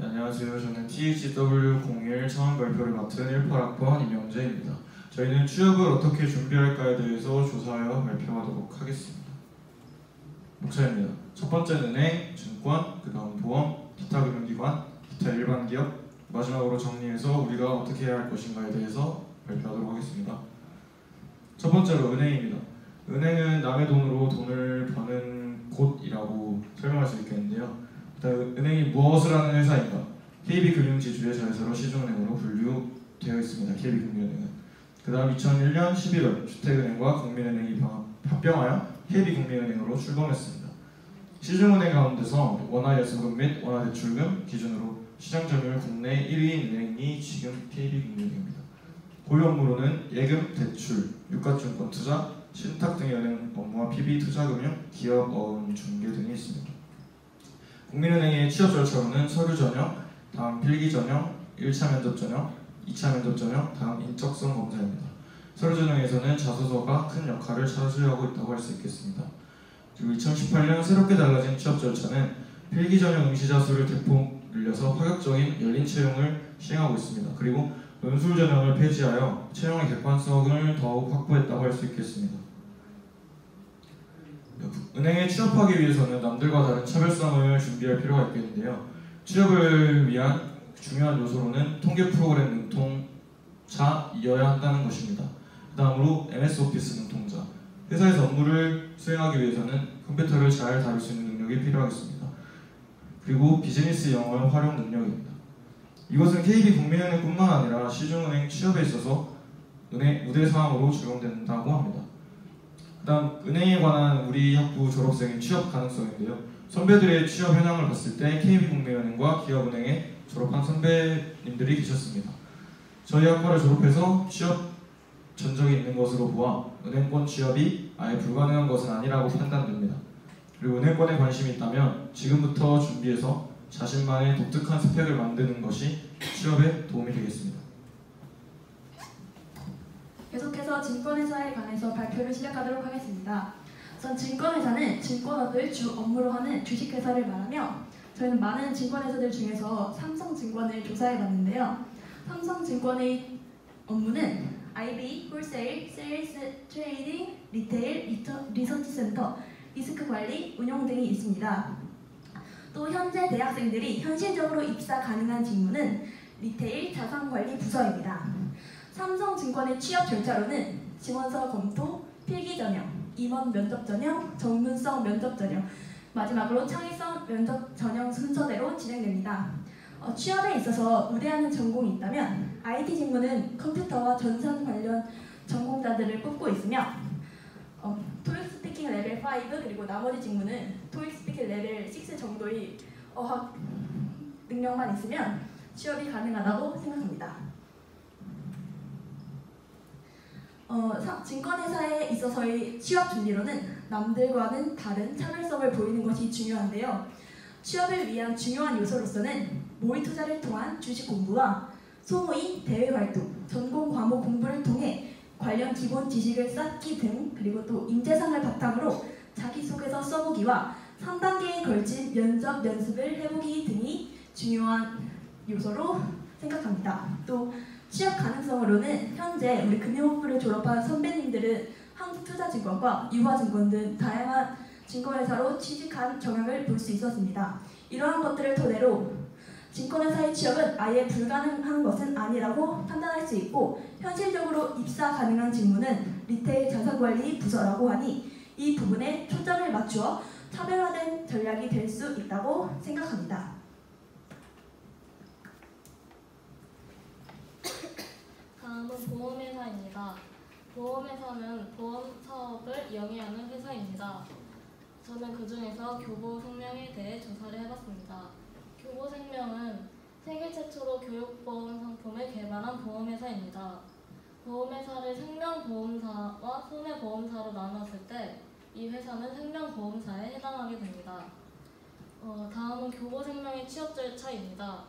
안녕하세요. 저는 THW01 처음 발표를 맡은 18학번 임영재입니다. 저희는 취업을 어떻게 준비할까에 대해서 조사하여 발표하도록 하겠습니다. 목차입니다. 첫 번째는 은행, 증권, 그 다음 보험, 기타 금융기관, 기타 일반 기업, 마지막으로 정리해서 우리가 어떻게 해야 할 것인가에 대해서 발표하도록 하겠습니다. 첫 번째로 은행입니다. 은행은 남의 돈으로 돈을 버는 곳이라고 설명할 수 있겠는데요. 은행이 무엇을 하는 회사인가? KB금융지주의 자회사로 시중은행으로 분류되어 있습니다. KB금융은행은. 그 다음 2001년 11월 주택은행과 국민은행이 합병하여 KB국민은행으로 출범했습니다. 시중은행 가운데서 원화예수금 및 원화대출금 기준으로 시장점유율 국내 1위인 은행이 지금 KB국민은행입니다. 고유 업무로는 예금, 대출, 유가증권 투자, 신탁 등의 은행 업무와 PB, 투자금융, 기업 어음 중개 등이 있습니다. 국민은행의 취업 절차로는 서류 전형, 다음 필기 전형, 1차 면접 전형, 2차 면접 전형, 다음 인적성 검사입니다. 서류 전형에서는 자소서가 큰 역할을 차지하고 있다고 할 수 있겠습니다. 그리고 2018년 새롭게 달라진 취업 절차는 필기 전형 응시자 수를 대폭 늘려서 파격적인 열린 채용을 시행하고 있습니다. 그리고 논술 전형을 폐지하여 채용의 객관성을 더욱 확보했다고 할 수 있겠습니다. 은행에 취업하기 위해서는 남들과 다른 차별성을 준비할 필요가 있겠는데요. 취업을 위한 중요한 요소로는 통계 프로그램 능통자이어야 한다는 것입니다. 그 다음으로 MS 오피스 능통자. 회사에서 업무를 수행하기 위해서는 컴퓨터를 잘 다룰 수 있는 능력이 필요하겠습니다. 그리고 비즈니스 영어 활용 능력입니다. 이것은 KB국민은행뿐만 아니라 시중은행 취업에 있어서 우대사항으로 적용된다고 합니다. 그 다음 은행에 관한 우리 학부 졸업생의 취업 가능성인데요. 선배들의 취업 현황을 봤을 때 KB국민은행과 기업은행에 졸업한 선배님들이 계셨습니다. 저희 학과를 졸업해서 취업 전적이 있는 것으로 보아 은행권 취업이 아예 불가능한 것은 아니라고 판단됩니다. 그리고 은행권에 관심이 있다면 지금부터 준비해서 자신만의 독특한 스펙을 만드는 것이 취업에 도움이 되겠습니다. 계속해서 증권회사에 관해서 발표를 시작하도록 하겠습니다. 우선 증권회사는 증권업을 주 업무로 하는 주식회사를 말하며 저희는 많은 증권회사들 중에서 삼성증권을 조사해봤는데요. 삼성증권의 업무는 IB, 홀세일, 세일스, 트레이딩, 리테일, 리서치센터, 리스크관리, 운용 등이 있습니다. 또 현재 대학생들이 현실적으로 입사 가능한 직무는 리테일, 자산관리 부서입니다. 삼성증권의 취업 절차로는 지원서 검토, 필기 전형, 임원 면접 전형, 전문성 면접 전형, 마지막으로 창의성 면접 전형 순서대로 진행됩니다. 취업에 있어서 우대하는 전공이 있다면 IT 직무는 컴퓨터와 전산 관련 전공자들을 뽑고 있으며 토익 스피킹 레벨 5 그리고 나머지 직무는 토익 스피킹 레벨 6 정도의 어학 능력만 있으면 취업이 가능하다고 생각합니다. 증권회사에 있어서의 취업 준비로는 남들과는 다른 차별성을 보이는 것이 중요한데요. 취업을 위한 중요한 요소로서는 모의 투자를 통한 주식 공부와 소모임, 대외 활동, 전공 과목 공부를 통해 관련 기본 지식을 쌓기 등 그리고 또 인재상을 바탕으로 자기소개서 써보기와 3단계에 걸친 면접 연습을 해보기 등이 중요한 요소로 생각합니다. 또 취업 가능성으로는 현재 우리 금융학부를 졸업한 선배님들은 한국투자증권과 유화증권 등 다양한 증권회사로 취직한 경향을 볼 수 있었습니다. 이러한 것들을 토대로 증권회사의 취업은 아예 불가능한 것은 아니라고 판단할 수 있고 현실적으로 입사 가능한 직무는 리테일 자산관리 부서라고 하니 이 부분에 초점을 맞추어 차별화된 전략이 될 수 있다고 생각합니다. 다음은 보험회사입니다. 보험회사는 보험 사업을 영위하는 회사입니다. 저는 그 중에서 교보생명에 대해 조사를 해봤습니다. 교보생명은 세계 최초로 교육보험 상품을 개발한 보험회사입니다. 보험회사를 생명보험사와 손해보험사로 나눴을 때 이 회사는 생명보험사에 해당하게 됩니다. 다음은 교보생명의 취업 절차입니다.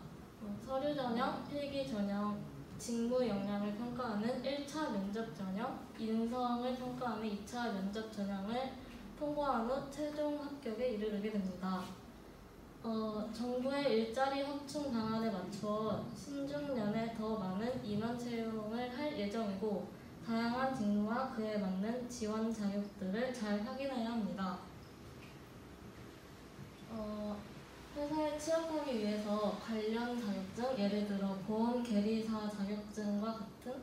서류 전형, 필기 전형, 직무 역량을 평가하는 1차 면접 전형, 인성을 평가하는 2차 면접 전형을 통과한 후 최종 합격에 이르게 됩니다. 정부의 일자리 확충 방안에 맞춰 신중년에 더 많은 임원 채용을 할 예정이고 다양한 직무와 그에 맞는 지원 자격들을 잘 확인해야 합니다. 회사에 취업하기 위해서 관련 자격증, 예를 들어 보험 계리사 자격증과 같은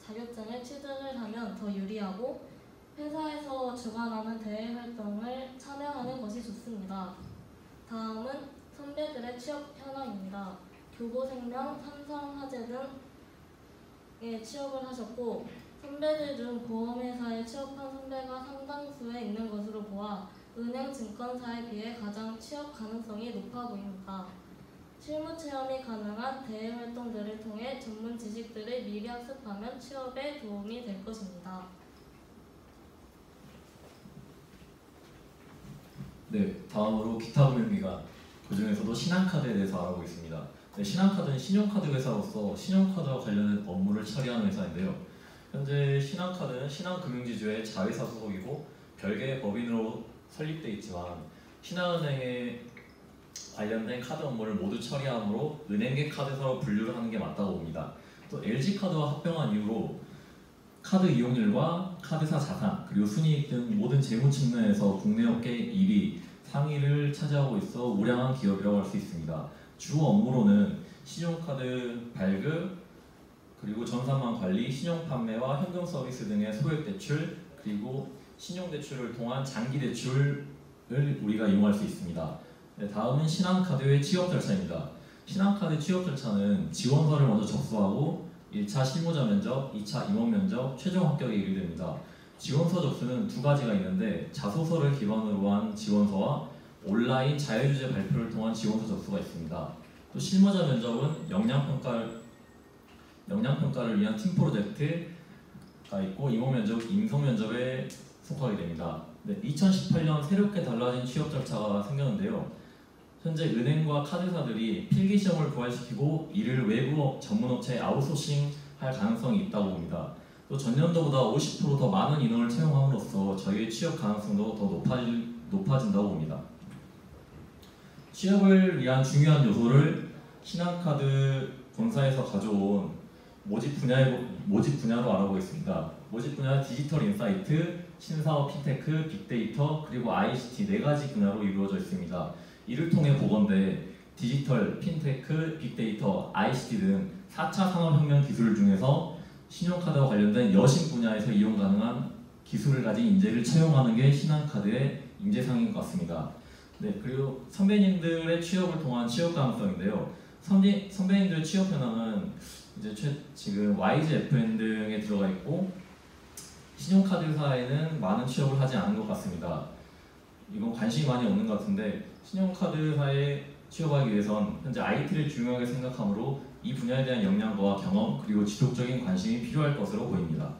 자격증을 취득을 하면 더 유리하고 회사에서 주관하는 대외 활동을 참여하는 것이 좋습니다. 다음은 선배들의 취업 현황입니다. 교보생명, 삼성화재 등에 취업을 하셨고 선배들 중 보험회사에 취업한 선배가 상당수에 있는 것으로 보아 은행, 증권사에 비해 가장 취업 가능성이 높아 보입니다. 실무 체험이 가능한 대외 활동들을 통해 전문 지식들을 미리 학습하면 취업에 도움이 될 것입니다. 네, 다음으로 기타 금융기관, 그 중에서도 신한카드에 대해서 알아보겠습니다. 네, 신한카드는 신용카드 회사로서 신용카드와 관련된 업무를 처리하는 회사인데요. 현재 신한카드는 신한금융지주의 자회사 소속이고 별개의 법인으로 설립되어 있지만 신한은행에 관련된 카드 업무를 모두 처리하므로 은행계 카드사로 분류를 하는 게 맞다고 봅니다. 또 LG카드와 합병한 이후로 카드 이용률과 카드사 자산, 그리고 순이익 등 모든 재무 측면에서 국내 업계 1위, 상위를 차지하고 있어 우량한 기업이라고 할 수 있습니다. 주 업무로는 신용카드 발급, 그리고 전산망 관리, 신용 판매와 현금 서비스 등의 소액 대출, 그리고 신용 대출을 통한 장기 대출을 우리가 이용할 수 있습니다. 네, 다음은 신한카드의 취업 절차입니다. 신한카드 취업 절차는 지원서를 먼저 접수하고 1차 실무자 면접, 2차 임원 면접, 최종 합격에 이르됩니다. 지원서 접수는 두 가지가 있는데 자소서를 기반으로 한 지원서와 온라인 자유주제 발표를 통한 지원서 접수가 있습니다. 또 실무자 면접은 역량평가를 위한 팀 프로젝트가 있고 임원 면접, 임성 면접에 속하게 됩니다. 네, 2018년 새롭게 달라진 취업 절차가 생겼는데요. 현재 은행과 카드사들이 필기시험을 부활시키고 이를 외부 전문업체에 아웃소싱할 가능성이 있다고 봅니다. 또 전년도보다 50% 더 많은 인원을 채용함으로써 저희의 취업 가능성도 더 높아진다고 봅니다. 취업을 위한 중요한 요소를 신한카드 본사에서 가져온 모집 분야로 알아보겠습니다. 모집 분야 디지털 인사이트, 신사업 핀테크, 빅데이터, 그리고 ICT 네 가지 분야로 이루어져 있습니다. 이를 통해 보건대 디지털, 핀테크, 빅데이터, ICT 등 4차 산업혁명 기술 중에서 신용카드와 관련된 여신 분야에서 이용 가능한 기술을 가진 인재를 채용하는 게 신한카드의 인재상인 것 같습니다. 네, 그리고 선배님들의 취업을 통한 취업 가능성인데요. 선배님들의 취업 현황은 이제 지금 YGFN 등에 들어가 있고 신용카드사에는 많은 취업을 하지 않은 것 같습니다. 이건 관심이 많이 없는 것 같은데 신용카드사에 취업하기 위해선 현재 IT를 중요하게 생각하므로 이 분야에 대한 역량과 경험 그리고 지속적인 관심이 필요할 것으로 보입니다.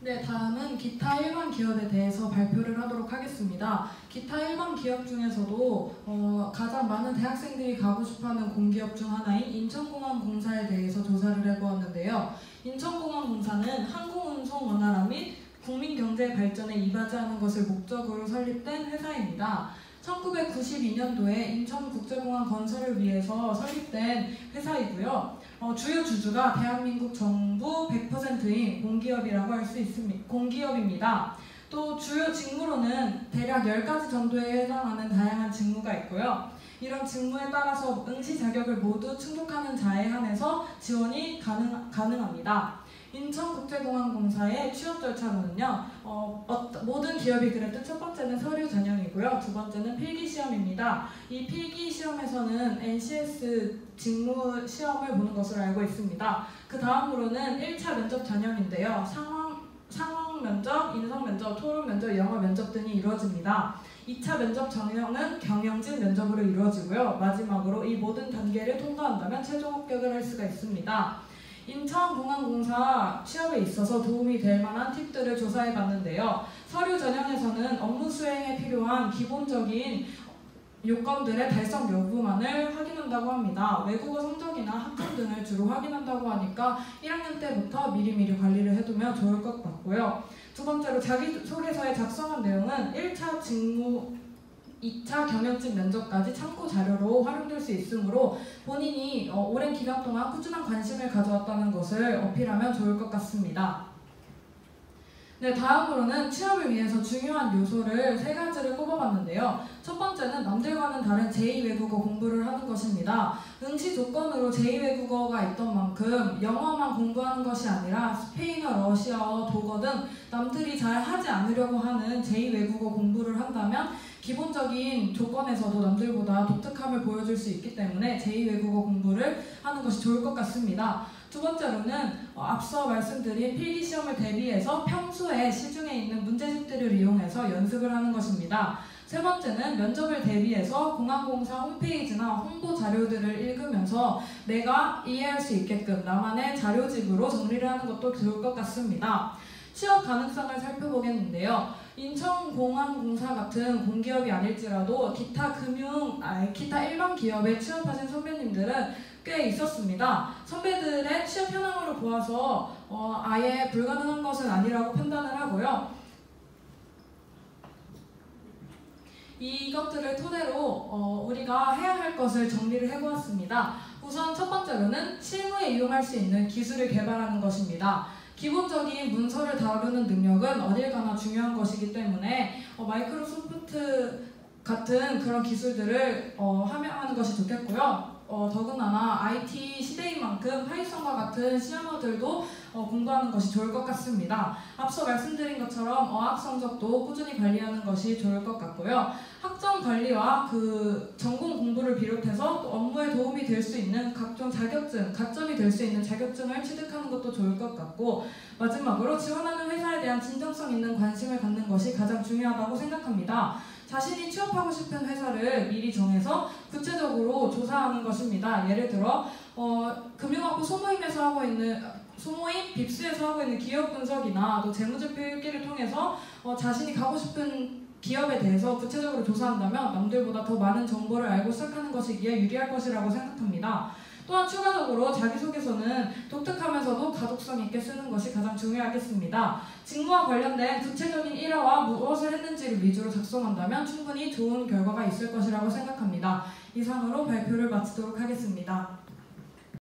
네, 다음은 기타 일반 기업에 대해서 발표를 하도록 하겠습니다. 기타 일반 기업 중에서도 가장 많은 대학생들이 가고 싶어하는 공기업 중 하나인 인천공항공사에 대해서 조사를 해보았는데요. 인천공항공사는 항공운송 원활화 및 국민 경제 발전에 이바지하는 것을 목적으로 설립된 회사입니다. 1992년도에 인천국제공항 건설을 위해서 설립된 회사이고요. 주요 주주가 대한민국 정부 100%인 공기업이라고 할 수 있습니다. 공기업입니다. 또 주요 직무로는 대략 10가지 정도에 해당하는 다양한 직무가 있고요. 이런 직무에 따라서 응시 자격을 모두 충족하는 자에 한해서 지원이 가능합니다. 인천국제공항공사의 취업 절차로는요, 모든 기업이 그랬듯 첫 번째는 서류 전형이고요, 두 번째는 필기시험입니다. 이 필기시험에서는 NCS 직무 시험을 보는 것으로 알고 있습니다. 그 다음으로는 1차 면접 전형인데요, 상황 면접, 인성 면접, 토론 면접, 영어 면접 등이 이루어집니다. 2차 면접 전형은 경영진 면접으로 이루어지고요, 마지막으로 이 모든 단계를 통과한다면 최종 합격을 할 수가 있습니다. 인천공항공사 취업에 있어서 도움이 될 만한 팁들을 조사해 봤는데요. 서류 전형에서는 업무 수행에 필요한 기본적인 요건들의 달성 여부만을 확인한다고 합니다. 외국어 성적이나 학점 등을 주로 확인한다고 하니까 1학년 때부터 미리미리 관리를 해두면 좋을 것 같고요. 두 번째로 자기소개서에 작성한 내용은 1차 직무 2차 경영직 면접까지 참고 자료로 활용될 수 있으므로 본인이 오랜 기간 동안 꾸준한 관심을 가져왔다는 것을 어필하면 좋을 것 같습니다. 네, 다음으로는 취업을 위해서 중요한 요소를 3가지를 꼽아봤는데요. 첫 번째는 남들과는 다른 제2외국어 공부를 하는 것입니다. 응시 조건으로 제2외국어가 있던 만큼 영어만 공부하는 것이 아니라 스페인어, 러시아어, 독어 등 남들이 잘 하지 않으려고 하는 제2외국어 공부를 한다면 기본적인 조건에서도 남들보다 독특함을 보여줄 수 있기 때문에 제2외국어 공부를 하는 것이 좋을 것 같습니다. 두 번째로는 앞서 말씀드린 필기시험을 대비해서 평소에 시중에 있는 문제집들을 이용해서 연습을 하는 것입니다. 세 번째는 면접을 대비해서 공항공사 홈페이지나 홍보 자료들을 읽으면서 내가 이해할 수 있게끔 나만의 자료집으로 정리를 하는 것도 좋을 것 같습니다. 취업 가능성을 살펴보겠는데요. 인천공항공사 같은 공기업이 아닐지라도 기타 일반 기업에 취업하신 선배님들은 꽤 있었습니다. 선배들의 취업 현황으로 보아서 아예 불가능한 것은 아니라고 판단을 하고요. 이것들을 토대로 우리가 해야 할 것을 정리를 해보았습니다. 우선 첫 번째로는 실무에 이용할 수 있는 기술을 개발하는 것입니다. 기본적인 문서를 다루는 능력은 어딜 가나 중요한 것이기 때문에 마이크로소프트 같은 그런 기술들을 함양하는 것이 좋겠고요. 더군다나 IT 시대인 만큼 하이썬과 같은 시험어들도 공부하는 것이 좋을 것 같습니다. 앞서 말씀드린 것처럼 어학 성적도 꾸준히 관리하는 것이 좋을 것 같고요. 학점 관리와 그 전공 공부를 비롯해서 또 업무에 도움이 될 수 있는 각종 자격증, 가점이 될 수 있는 자격증을 취득하는 것도 좋을 것 같고, 마지막으로 지원하는 회사에 대한 진정성 있는 관심을 갖는 것이 가장 중요하다고 생각합니다. 자신이 취업하고 싶은 회사를 미리 정해서 구체적으로 조사하는 것입니다. 예를 들어 금융학부 소모임에서 하고 있는 소모임, 빕스에서 하고 있는 기업 분석이나 또 재무제표 읽기를 통해서 자신이 가고 싶은 기업에 대해서 구체적으로 조사한다면 남들보다 더 많은 정보를 알고 시작하는 것이기에 유리할 것이라고 생각합니다. 또한 추가적으로 자기소개서는 독특하면서도 가독성 있게 쓰는 것이 가장 중요하겠습니다. 직무와 관련된 구체적인 일화와 무엇을 했는지를 위주로 작성한다면 충분히 좋은 결과가 있을 것이라고 생각합니다. 이상으로 발표를 마치도록 하겠습니다.